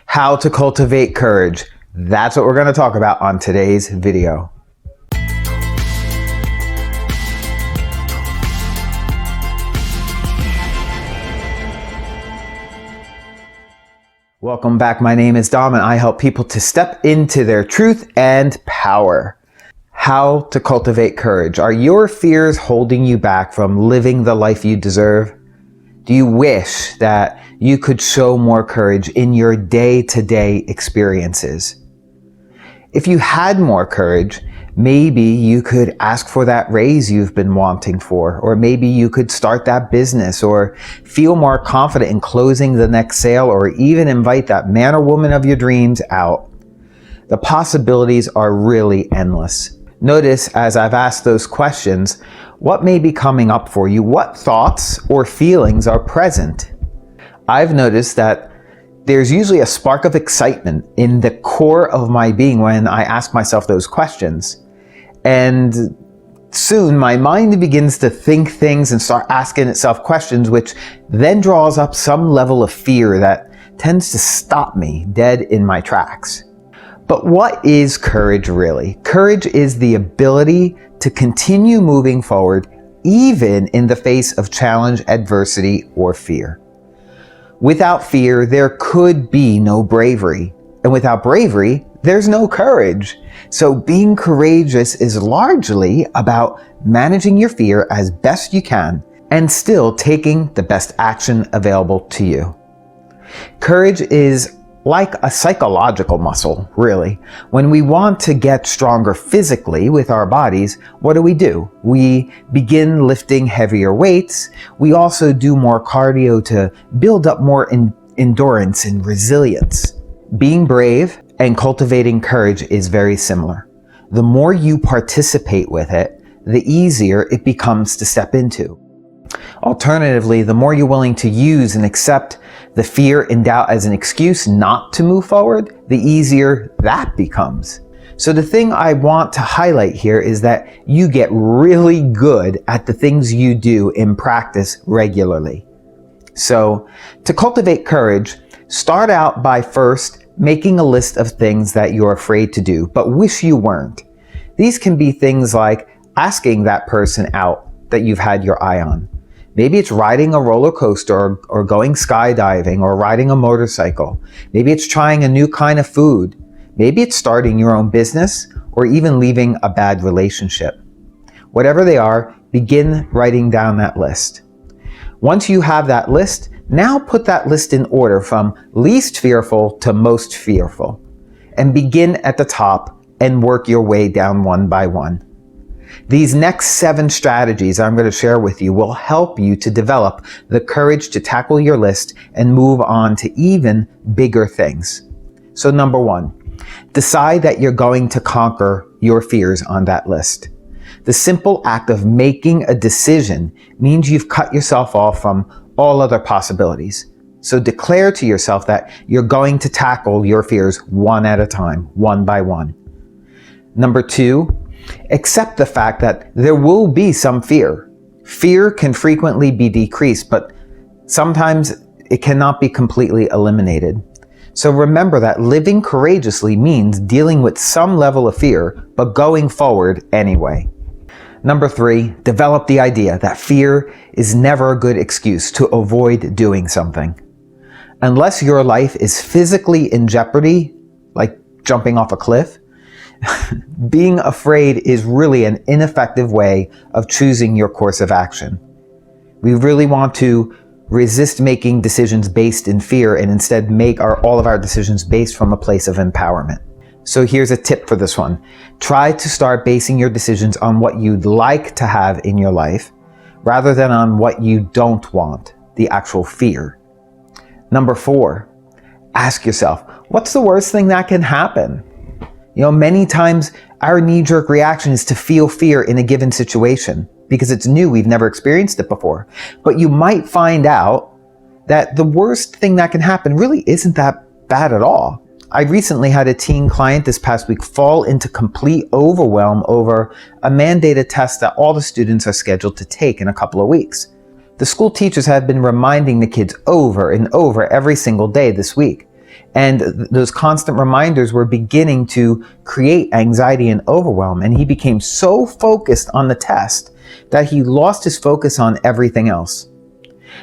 How to cultivate courage. That's what we're going to talk about on today's video. Welcome back. My name is Dom and I help people to step into their truth and power. How to cultivate courage. Are your fears holding you back from living the life you deserve? Do you wish that you could show more courage in your day-to-day experiences? If you had more courage, maybe you could ask for that raise you've been wanting for, or maybe you could start that business, or feel more confident in closing the next sale, or even invite that man or woman of your dreams out. The possibilities are really endless. Notice as I've asked those questions, what may be coming up for you? What thoughts or feelings are present? I've noticed that there's usually a spark of excitement in the core of my being when I ask myself those questions. And soon my mind begins to think things and start asking itself questions, which then draws up some level of fear that tends to stop me dead in my tracks. But what is courage really? Courage is the ability to continue moving forward even in the face of challenge, adversity, or fear. Without fear, there could be no bravery. And without bravery, there's no courage. So being courageous is largely about managing your fear as best you can and still taking the best action available to you. Courage is like a psychological muscle, really. When we want to get stronger physically with our bodies, what do? We begin lifting heavier weights. We also do more cardio to build up more endurance and resilience. Being brave and cultivating courage is very similar. The more you participate with it, the easier it becomes to step into. Alternatively, the more you're willing to use and accept the fear and doubt as an excuse not to move forward, the easier that becomes. So the thing I want to highlight here is that you get really good at the things you do in practice regularly. So to cultivate courage, start out by first making a list of things that you're afraid to do, but wish you weren't. These can be things like asking that person out that you've had your eye on. Maybe it's riding a roller coaster or going skydiving or riding a motorcycle. Maybe it's trying a new kind of food. Maybe it's starting your own business or even leaving a bad relationship. Whatever they are, begin writing down that list. Once you have that list, now put that list in order from least fearful to most fearful, and begin at the top and work your way down one by one. These next 7 strategies I'm going to share with you will help you to develop the courage to tackle your list and move on to even bigger things. So number 1, decide that you're going to conquer your fears on that list. The simple act of making a decision means you've cut yourself off from all other possibilities. So declare to yourself that you're going to tackle your fears one at a time, one by one. Number 2, accept the fact that there will be some fear. Fear can frequently be decreased, but sometimes it cannot be completely eliminated. So remember that living courageously means dealing with some level of fear, but going forward anyway. Number 3, develop the idea that fear is never a good excuse to avoid doing something. Unless your life is physically in jeopardy, like jumping off a cliff, being afraid is really an ineffective way of choosing your course of action. We really want to resist making decisions based in fear and instead make all of our decisions based from a place of empowerment. So here's a tip for this one. Try to start basing your decisions on what you'd like to have in your life rather than on what you don't want, the actual fear. Number 4, ask yourself, what's the worst thing that can happen? Many times our knee-jerk reaction is to feel fear in a given situation because it's new, we've never experienced it before. But you might find out that the worst thing that can happen really isn't that bad at all. I recently had a teen client this past week fall into complete overwhelm over a mandated test that all the students are scheduled to take in a couple of weeks. The school teachers have been reminding the kids over and over every single day this week. And those constant reminders were beginning to create anxiety and overwhelm. And he became so focused on the test that he lost his focus on everything else.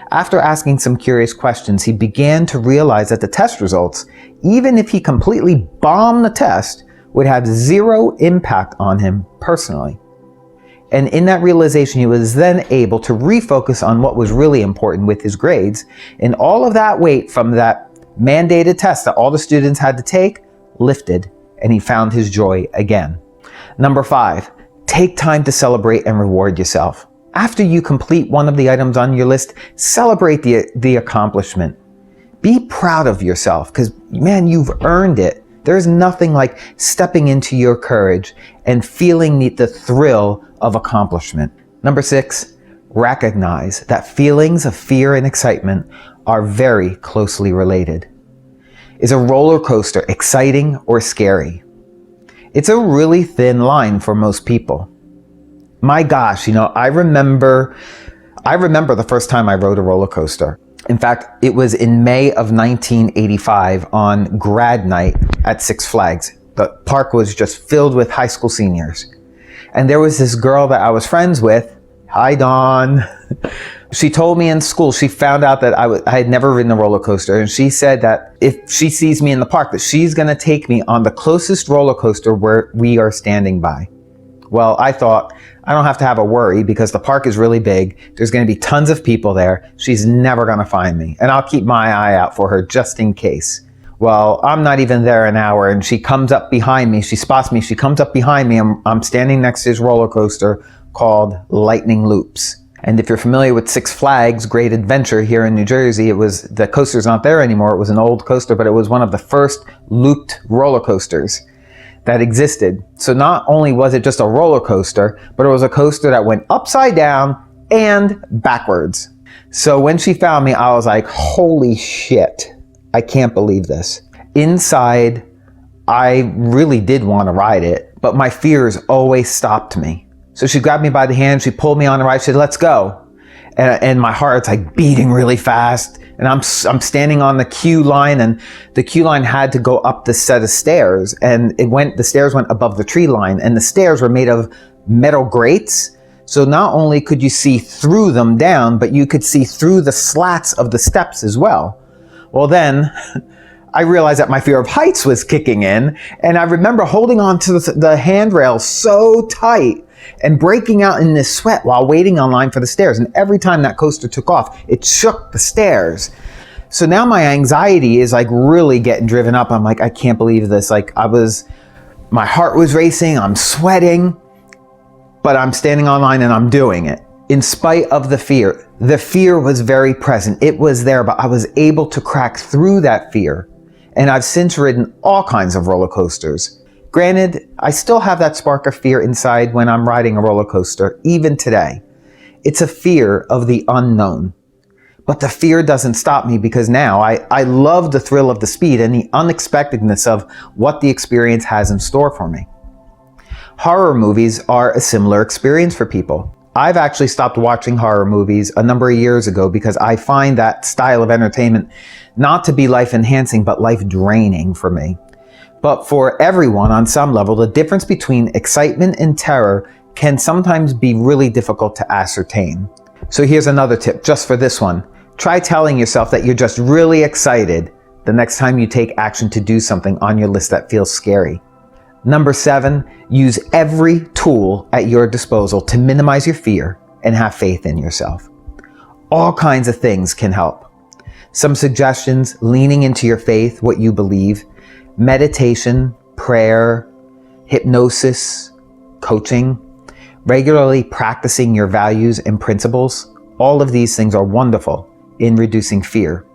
After asking some curious questions, he began to realize that the test results, even if he completely bombed the test, would have zero impact on him personally. And in that realization, he was then able to refocus on what was really important with his grades, and all of that weight from that mandated test that all the students had to take lifted, and he found his joy again. Number 5, take time to celebrate and reward yourself. After you complete one of the items on your list, celebrate the accomplishment. Be proud of yourself, because man, you've earned it. There's nothing like stepping into your courage and feeling the thrill of accomplishment. Number 6, recognize that feelings of fear and excitement are very closely related. Is a roller coaster exciting or scary? It's a really thin line for most people. My gosh, I remember the first time I rode a roller coaster. In fact, it was in May of 1985 on grad night at Six Flags. The park was just filled with high school seniors. And there was this girl that I was friends with. Hi, Dawn. She told me in school, she found out that I had never ridden a roller coaster. And she said that if she sees me in the park, that she's going to take me on the closest roller coaster where we are standing by. Well, I thought, I don't have to have a worry because the park is really big. There's going to be tons of people there. She's never going to find me. And I'll keep my eye out for her just in case. Well, I'm not even there an hour, and she comes up behind me. She spots me. She comes up behind me. I'm standing next to this roller coaster called Lightning Loops. And if you're familiar with Six Flags Great Adventure here in New Jersey, the coaster's not there anymore. It was an old coaster, but it was one of the first looped roller coasters that existed. So not only was it just a roller coaster, but it was a coaster that went upside down and backwards. So when she found me, I was like, holy shit, I can't believe this. Inside, I really did want to ride it, but my fears always stopped me. So she grabbed me by the hand, she pulled me on the ride, she said, let's go. And my heart's like beating really fast. And I'm standing on the queue line, and the queue line had to go up this set of stairs, and the stairs went above the tree line, and the stairs were made of metal grates. So not only could you see through them down, but you could see through the slats of the steps as well. Well, then I realized that my fear of heights was kicking in, and I remember holding on to the handrail so tight and breaking out in this sweat while waiting online for the stairs. And every time that coaster took off, it shook the stairs. So now my anxiety is like really getting driven up. I'm like, I can't believe this. My heart was racing, I'm sweating, but I'm standing online and I'm doing it. In spite of the fear was very present. It was there, but I was able to crack through that fear. And I've since ridden all kinds of roller coasters. Granted, I still have that spark of fear inside when I'm riding a roller coaster, even today. It's a fear of the unknown. But the fear doesn't stop me, because now I love the thrill of the speed and the unexpectedness of what the experience has in store for me. Horror movies are a similar experience for people. I've actually stopped watching horror movies a number of years ago because I find that style of entertainment not to be life-enhancing, but life-draining for me. But for everyone on some level, the difference between excitement and terror can sometimes be really difficult to ascertain. So here's another tip just for this one. Try telling yourself that you're just really excited the next time you take action to do something on your list that feels scary. Number 7, use every tool at your disposal to minimize your fear and have faith in yourself. All kinds of things can help. Some suggestions: leaning into your faith, what you believe, meditation, prayer, hypnosis, coaching, regularly practicing your values and principles. All of these things are wonderful in reducing fear.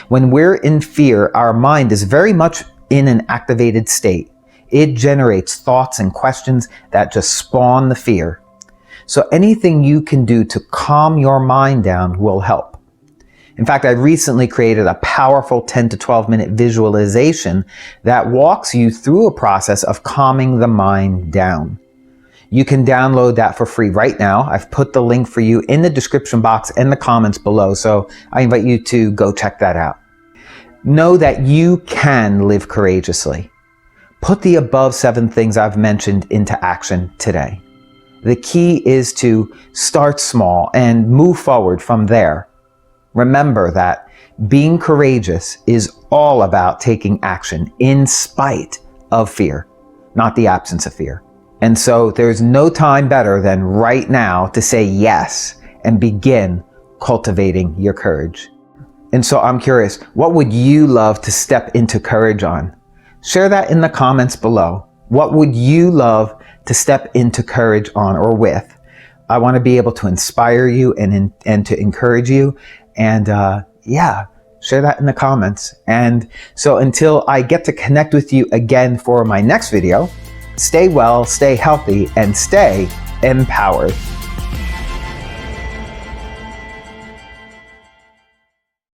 When we're in fear, our mind is very much in an activated state. It generates thoughts and questions that just spawn the fear. So anything you can do to calm your mind down will help. In fact, I recently created a powerful 10 to 12 minute visualization that walks you through a process of calming the mind down. You can download that for free right now. I've put the link for you in the description box and the comments below, so I invite you to go check that out. Know that you can live courageously. Put the above 7 things I've mentioned into action today. The key is to start small and move forward from there. Remember that being courageous is all about taking action in spite of fear, not the absence of fear. And so there's no time better than right now to say yes and begin cultivating your courage. And so I'm curious, what would you love to step into courage on? Share that in the comments below. What would you love to step into courage on or with? I want to be able to inspire you and to encourage you. And share that in the comments. And so until I get to connect with you again for my next video, stay well, stay healthy, and stay empowered.